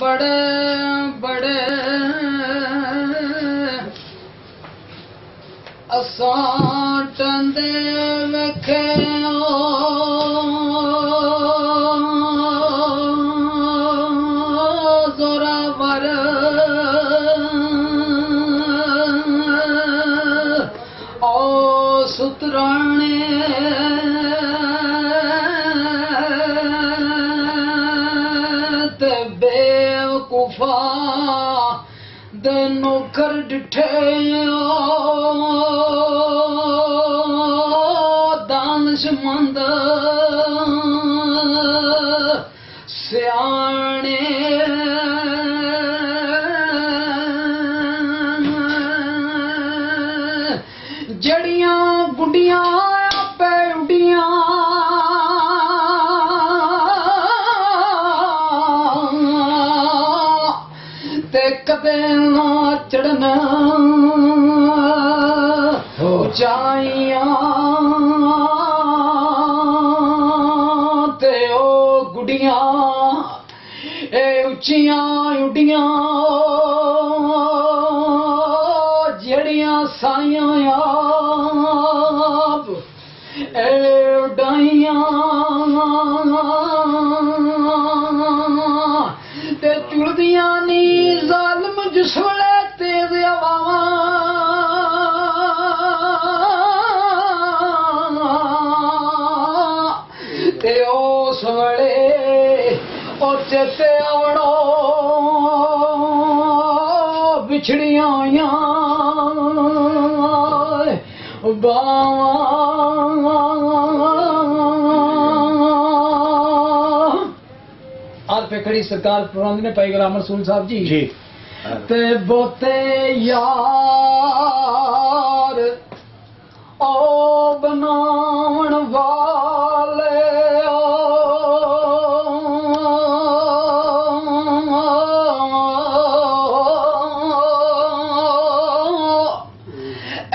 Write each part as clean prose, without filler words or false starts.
बड़े बड़े असां टंदे वेखे जोरावर ओ सुतराणे ते बेवकूफा दे नौकर डिठे दानशमंद सियाणे जड़ियां गुंडियां पे उडियां ते कदे ना चढ़ना ऊंचाइयां ते ओ गुडियां ए उच्चियां उडियां जड़ियां साइयां आप ए उडाइयां ते चुलदियां नी जालिम जिस वेले तेज हवावां ते उस वेले ओ चेते आवड़ो बिछड़ियां आइयां आज पे खड़ी सरकार प्रबंध ने पाई गुलाम रसूल साहब जी ते बोते यार ओ बनावन वाले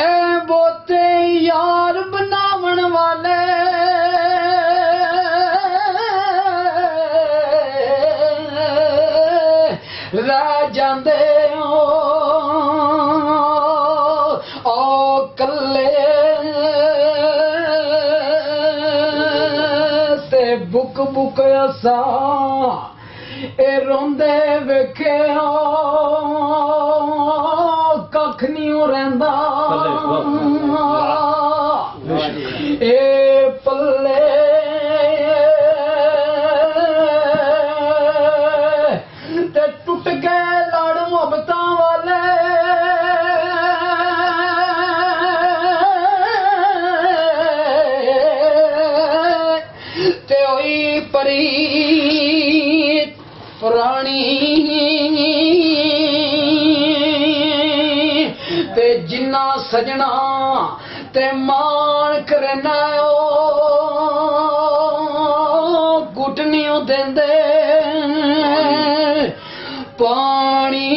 ए बोते यार बनावन वाले रह जांदे ओ कल्ले ते बुक बुक असा ए रोंदे वेखे कख नहीं रहिंदा ए पल्ले ते टुट गए लड़ मोहब्बतां वाले ते होई परीत पुरानी ते जिन्ना सजना ते मान करना गुटनियों देंदे पानी